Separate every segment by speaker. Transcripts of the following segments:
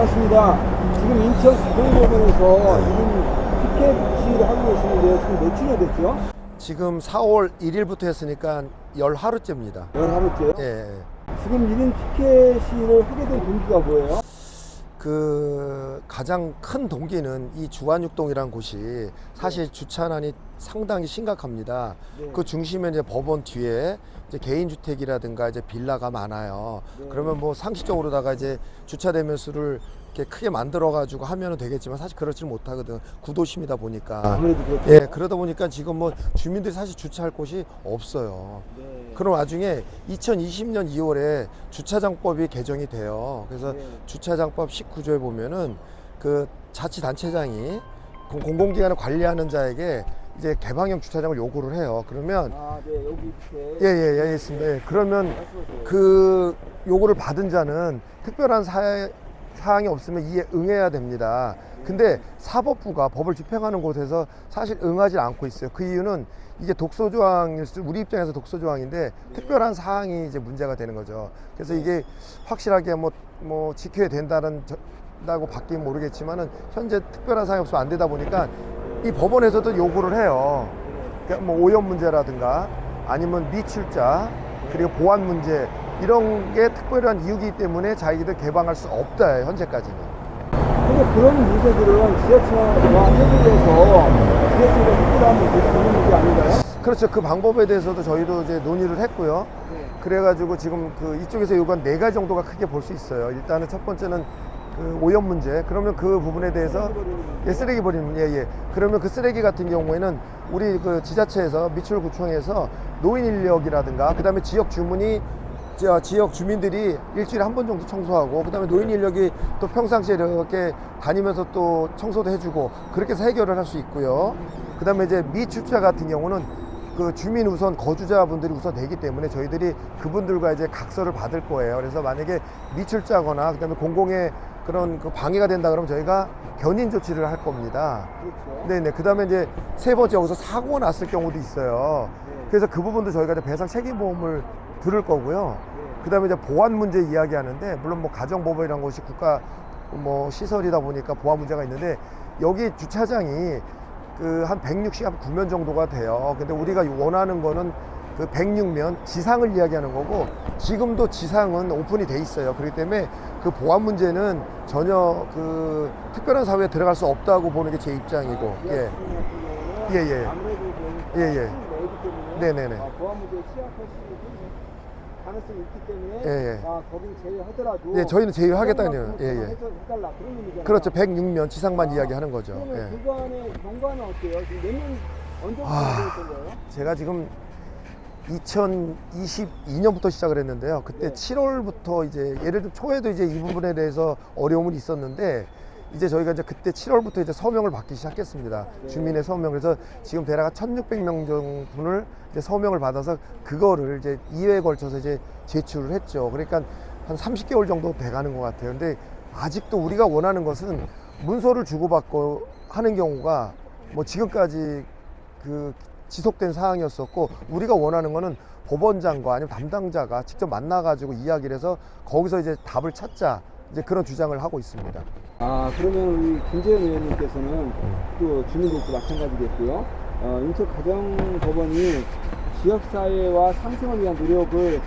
Speaker 1: 반갑습니다. 지금 인천 가정법원에서 이분 피켓 시위를 하고 계시는데요. 지금 며칠이나 됐죠?
Speaker 2: 지금 4월 1일부터 했으니까 10하루째입니다.
Speaker 1: 10하루째요?
Speaker 2: 예.
Speaker 1: 지금 이런 피켓 시위를 하게 된 동기가 뭐예요?
Speaker 2: 가장 큰 동기는 이 주안육동이라는 곳이 사실 주차난이 상당히 심각합니다.
Speaker 1: 네.
Speaker 2: 그 중심에 이제 법원 뒤에 이제 개인주택이라든가 이제 빌라가 많아요.
Speaker 1: 네.
Speaker 2: 그러면 뭐 상식적으로다가 이제 주차 대면수를 이렇게 크게 만들어가지고 하면 되겠지만 사실 그렇지 못하거든. 구도심이다 보니까.
Speaker 1: 아무래도 그렇죠.
Speaker 2: 예, 그러다 보니까 지금 뭐 주민들이 사실 주차할 곳이 없어요.
Speaker 1: 네.
Speaker 2: 그런 와중에 2020년 2월에 주차장법이 개정이 돼요. 그래서
Speaker 1: 네.
Speaker 2: 주차장법 19조에 보면은 그 자치단체장이 공공기관을 관리하는 자에게 이제 개방형 주차장을 요구를 해요. 그러면
Speaker 1: 아, 네, 여기 이렇게.
Speaker 2: 예, 있습니다. 예, 그러면
Speaker 1: 말씀하세요.
Speaker 2: 그 요구를 받은 자는 특별한 사항이 없으면 이에 응해야 됩니다. 근데 사법부가 법을 집행하는 곳에서 사실 응하지 않고 있어요. 그 이유는 이게 독소조항일 수, 우리 입장에서 독소조항인데 특별한 사항이 이제 문제가 되는 거죠. 그래서 이게 확실하게 뭐 지켜야 된다고 바뀌면 모르겠지만은 현재 특별한 사항이 없으면 안 되다 보니까 이 법원에서도 요구를 해요. 그러니까 뭐 오염 문제라든가 아니면 미출자 그리고 보안 문제 이런 게 특별한 이유이기 때문에 자기들 개방할 수 없다 현재까지는.
Speaker 1: 근데 그런 문제들은 지하철과 협의해서 지하철과 협의를 하는 문제 아닌가요?
Speaker 2: 그렇죠. 그 방법에 대해서도 저희도 이제 논의를 했고요.
Speaker 1: 네.
Speaker 2: 그래가지고 지금 이쪽에서 요구한 4가지 정도가 크게 볼 수 있어요. 일단은 첫 번째는 그 오염 문제. 그러면 그 부분에 대해서 쓰레기 버리는 문제. 그러면 그 쓰레기 같은 경우에는 우리 그 지자체에서 미추홀구청에서 노인 인력이라든가 그다음에 지역 주민들이 일주일에 한 번 정도 청소하고 그다음에 노인 인력이 또 평상시에 이렇게 다니면서 또 청소도 해주고 그렇게 해서 해결을 할 수 있고요. 그다음에 이제 미출자 같은 경우는 그 주민 우선 거주자분들이 우선 되기 때문에 저희들이 그분들과 이제 각서를 받을 거예요. 그래서 만약에 미출자거나 그다음에 공공의 그런 그 방해가 된다 그러면 저희가 견인 조치를 할 겁니다.
Speaker 1: 그렇죠.
Speaker 2: 네네. 그다음에 이제 세 번째 여기서 사고가 났을 경우도 있어요.
Speaker 1: 네.
Speaker 2: 그래서 그 부분도 저희가 이제 배상 책임보험을 들을 거고요.
Speaker 1: 네.
Speaker 2: 그다음에 이제 보안 문제 이야기하는데 물론 뭐 가정법원이라는 것이 국가 뭐 시설이다 보니까 보안 문제가 있는데 여기 주차장이 그 한 169면 정도가 돼요. 근데 우리가 원하는 거는 그 106면 지상을 이야기하는 거고 지금도 지상은 오픈이 돼 있어요. 그렇기 때문에 그 보안 문제는 전혀 그 특별한 사회에 들어갈 수 없다고 보는 게 제 입장이고. 예. 예.
Speaker 1: 아무래도
Speaker 2: 예.
Speaker 1: 내기 때문에
Speaker 2: 네네네.
Speaker 1: 보안 문제에 취약할 수 있는 가능성이 있기 때문에
Speaker 2: 예.
Speaker 1: 거기는 제외하더라도
Speaker 2: 예, 저희는 제외하겠다는. 예.
Speaker 1: 해달라 그런 의미잖아요.
Speaker 2: 그렇죠. 106면 지상만 이야기하는 거죠.
Speaker 1: 그러면
Speaker 2: 예.
Speaker 1: 그간의 경과는 어때요? 지금 몇년 언제부터 되었던 거예요?
Speaker 2: 제가 지금 2022년부터 시작을 했는데요. 그때
Speaker 1: 네.
Speaker 2: 7월부터 이제 예를 들어 초에도 이제 이 부분에 대해서 어려움은 있었는데 이제 저희가 이제 그때 7월부터 이제 서명을 받기 시작했습니다.
Speaker 1: 네.
Speaker 2: 주민의 서명. 그래서 지금 대략 1,600명 정도를 이제 서명을 받아서 그거를 이제 2회에 걸쳐서 이제 제출을 했죠. 그러니까 한 30개월 정도 돼 가는 것 같아요. 근데 아직도 우리가 원하는 것은 문서를 주고받고 하는 경우가 뭐 지금까지 그 지속된 사항이었었고 우리가 원하는 거는 법원장과 아니면 담당자가 직접 만나가지고 이야기를 해서 거기서 이제 답을 찾자 이제 그런 주장을 하고 있습니다.
Speaker 1: 그러면 우리 김재현 의원님께서는 또 주민들도 마찬가지겠고요. 인천 가정법원이 지역사회와 상생을 위한 노력을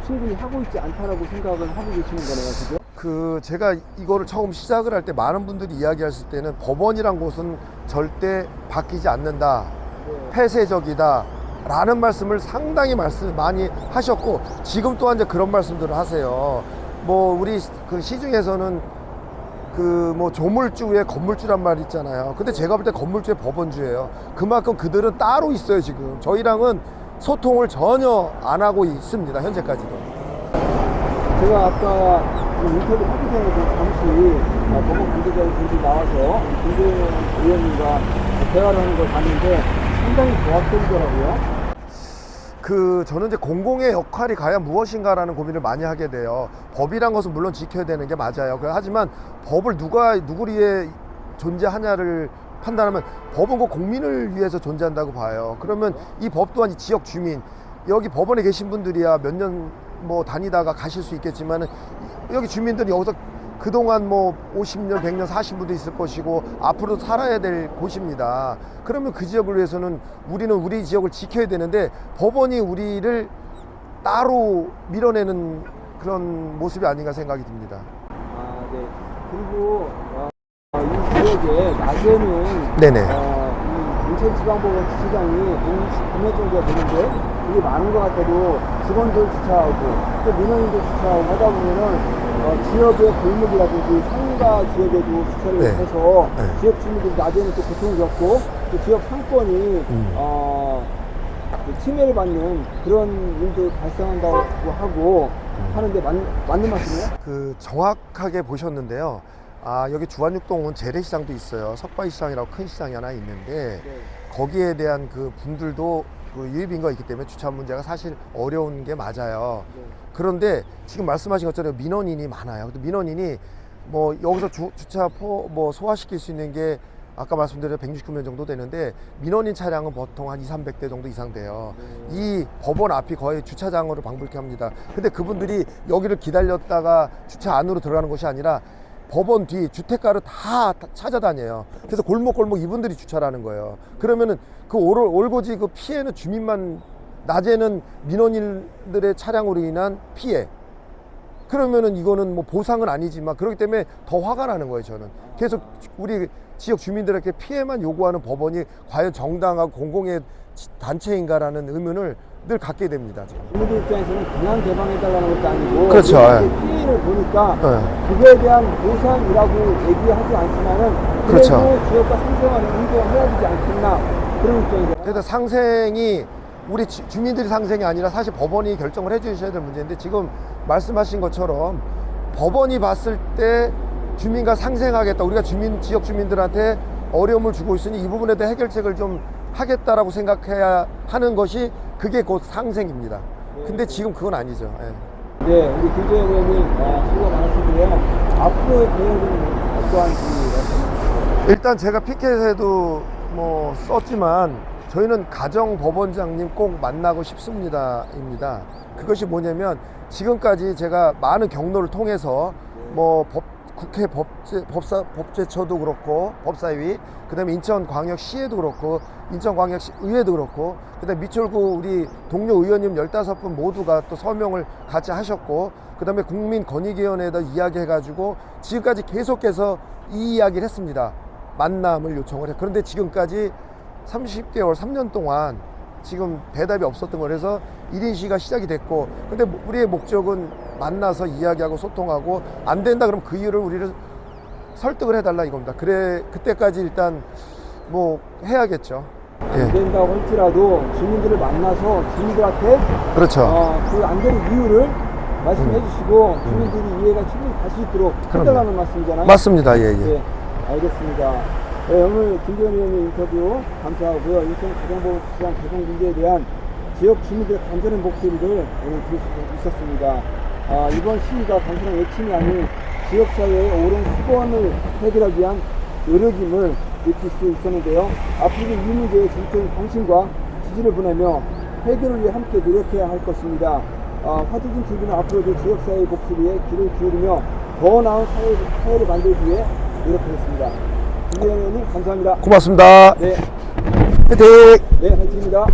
Speaker 1: 충분히 하고 있지 않다라고 생각을 하고 계시는 거네요, 그죠?
Speaker 2: 제가 이거를 처음 시작을 할 때 많은 분들이 이야기했을 때는 법원이란 곳은 절대 바뀌지 않는다.
Speaker 1: 네.
Speaker 2: 폐쇄적이다 라는 말씀을 상당히 많이 하셨고 지금 또한 이제 그런 말씀들을 하세요. 뭐 우리 그 시중에서는 그 뭐 조물주의 건물주란 말 있잖아요. 근데 제가 볼 때 건물주의 법원주예요. 그만큼 그들은 따로 있어요. 지금 저희랑은 소통을 전혀 안 하고 있습니다. 현재까지도.
Speaker 1: 제가 아까 인터뷰 하기 전에도 잠시 법원 관계자분들이 나와서 김재현 의원님과 대화를 하는 걸 봤는데 상당히 조합적이더라고요.
Speaker 2: 저는 이제 공공의 역할이 과연 무엇인가라는 고민을 많이 하게 돼요. 법이란 것은 물론 지켜야 되는 게 맞아요. 하지만 법을 누구를 위해 존재하냐를 판단하면 법은 그 국민을 위해서 존재한다고 봐요. 그러면 이 법 또한 이 지역 주민, 여기 법원에 계신 분들이야 몇 년 뭐 다니다가 가실 수 있겠지만은 여기 주민들이 여기서 그동안 뭐 50년, 100년 사신 분도 있을 것이고 앞으로도 살아야 될 곳입니다. 그러면 그 지역을 위해서는 우리는 우리 지역을 지켜야 되는데 법원이 우리를 따로 밀어내는 그런 모습이 아닌가 생각이 듭니다.
Speaker 1: 아, 네. 그리고 이 지역에 낮에는
Speaker 2: 네네.
Speaker 1: 이 인천지방법원 주차장이 169명 정도가 되는데 이게 많은 것 같아도 직원들 주차하고 또 민원인들 주차하고 하다 보면은 지역의 골목이라든지 상가 지역에도 주차를
Speaker 2: 네.
Speaker 1: 해서
Speaker 2: 네.
Speaker 1: 지역 주민들이 낮에는 또 고통을 겪고 또 지역 상권이 침해를 받는 그런 일도 발생한다고 하고 하는데 맞는 말씀이에요?
Speaker 2: 그 정확하게 보셨는데요. 아, 여기 주안육동은 재래시장도 있어요. 석바위시장이라고 큰 시장이 하나 있는데
Speaker 1: 네.
Speaker 2: 거기에 대한 그 분들도 그 유입인가 있기 때문에 주차 문제가 사실 어려운 게 맞아요.
Speaker 1: 네.
Speaker 2: 그런데 지금 말씀하신 것처럼 민원인이 많아요. 근데 민원인이 뭐 여기서 주차 뭐 소화시킬 수 있는 게 아까 말씀드린 169명 정도 되는데 민원인 차량은 보통 한 200~300대 정도 이상 돼요. 이 법원 앞이 거의 주차장으로 방불케 합니다. 근데 그분들이 여기를 기다렸다가 주차 안으로 들어가는 것이 아니라 법원 뒤 주택가를 다 찾아다녀요. 그래서 골목골목 이분들이 주차를 하는 거예요. 그러면은 그 올고지 그 피해는 주민만, 낮에는 민원인들의 차량으로 인한 피해. 그러면은 이거는 뭐 보상은 아니지만 그렇기 때문에 더 화가 나는 거예요. 저는 계속 우리 지역 주민들에게 피해만 요구하는 법원이 과연 정당하고 공공의 단체인가라는 의문을 늘 갖게 됩니다.
Speaker 1: 주민들 입장에서는 그냥 개방해달라는 것도 아니고
Speaker 2: 그렇죠.
Speaker 1: 피해를 보니까
Speaker 2: 네.
Speaker 1: 그거에 대한 보상이라고 얘기하지 않지만은 그래도
Speaker 2: 그렇죠.
Speaker 1: 지역과 상생활을 인정해야 되지 않겠나 그런 입장이잖아요.
Speaker 2: 그래서 상생이 우리 주민들이 상생이 아니라 사실 법원이 결정을 해주셔야 될 문제인데 지금 말씀하신 것처럼 법원이 봤을 때 주민과 상생하겠다, 우리가 지역 주민들한테 어려움을 주고 있으니 이 부분에 대해 해결책을 좀 하겠다라고 생각해야 하는 것이 그게 곧 상생입니다. 근데 지금 그건 아니죠. 예.
Speaker 1: 네, 우리 김재현 의원님 수고 많으신데요. 앞으로의 계획은 어떠한지 말씀해 주세요.
Speaker 2: 일단 제가 피켓에도 뭐 썼지만 저희는 가정법원장님 꼭 만나고 싶습니다입니다. 그것이 뭐냐면 지금까지 제가 많은 경로를 통해서 뭐 국회 법제처도 그렇고 법사위, 그다음에 인천광역시에도 그렇고 인천광역의회도 그렇고, 그다음에 미철구 우리 동료 의원님 15분 모두가 또 서명을 같이 하셨고, 그다음에 국민권익위원회에다 이야기해가지고 지금까지 계속해서 이 이야기를 했습니다. 만남을 요청을 해. 그런데 지금까지 30개월, 3년 동안 지금 대답이 없었던 거라서 1인 시위가 시작이 됐고, 근데 우리의 목적은 만나서 이야기하고 소통하고, 안 된다 그러면 그 이유를 우리를 설득을 해달라 이겁니다. 그래, 그때까지 일단 뭐 해야겠죠.
Speaker 1: 안 된다고 할지라도 주민들을 만나서 주민들한테
Speaker 2: 그렇죠.
Speaker 1: 그 안 되는 이유를 말씀해 주시고 주민들이 이해가 충분히 갈 수 있도록 해달라는 말씀이잖아요.
Speaker 2: 맞습니다. 예, 예.
Speaker 1: 네, 알겠습니다. 네, 오늘 김재현 의원님 인터뷰 감사하고요. 인천 가정법원 주차장 개방 문제에 대한 지역 주민들의 간절한 목소리를 오늘 들을 수 있었습니다. 이번 시위가 단순한 외침이 아닌 지역사회의 오랜 수건을 해결하기 위한 노력임을 느낄 수 있었는데요. 앞으로 이 문제에 전적인 관심과 지지를 보내며 해결을 위해 함께 노력해야 할 것입니다. 화두진 TV는 앞으로도 지역사회의 목소리에 귀를 기울이며 더 나은 사회를 만들기 위해 노력하겠습니다. 김재현 의원님 감사합니다.
Speaker 2: 고맙습니다.
Speaker 1: 네,
Speaker 2: 화이팅!
Speaker 1: 네, 화이팅입니다.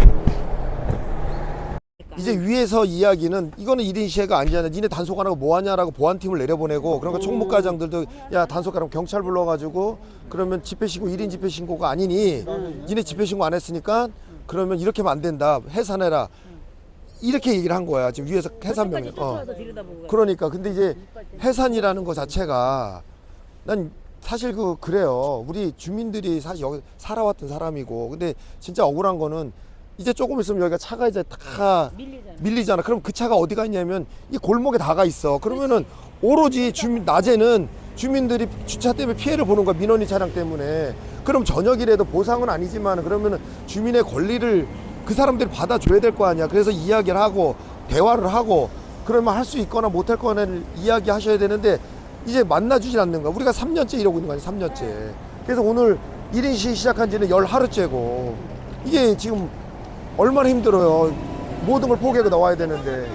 Speaker 2: 이제 위에서 이야기는 이거는 1인 시해가 아니잖아. 니네 단속 안 하고 뭐 하냐라고 보안팀을 내려보내고, 그러니까 총무과장들도 야 단속 안 하면 경찰 불러가지고 그러면 집회신고 1인 집회신고가 아니니 니네 집회신고 안 했으니까 그러면 이렇게 하면 안 된다. 해산해라. 이렇게 얘기를 한 거야. 지금 위에서 해산명령. 그러니까 근데 이제 해산이라는 것 자체가 난 사실 그래요. 우리 주민들이 사실 여기 살아왔던 사람이고, 근데 진짜 억울한 거는 이제 조금 있으면 여기가 차가 이제 다 밀리잖아. 그럼 그 차가 어디 갔냐면 이 골목에 다가 있어. 그러면은 오로지 낮에는 주민들이 주차 때문에 피해를 보는 거야. 민원인 차량 때문에. 그럼 저녁이라도 보상은 아니지만 그러면은 주민의 권리를 그 사람들이 받아줘야 될 거 아니야. 그래서 이야기를 하고 대화를 하고 그러면 할 수 있거나 못할 거나를 이야기하셔야 되는데 이제 만나주질 않는 거야. 우리가 3년째 이러고 있는 거 아니야. 3년째. 그래서 오늘 1인 시위 시작한 지는 10하루째고 이게 지금 얼마나 힘들어요. 모든 걸 포기하고 나와야 되는데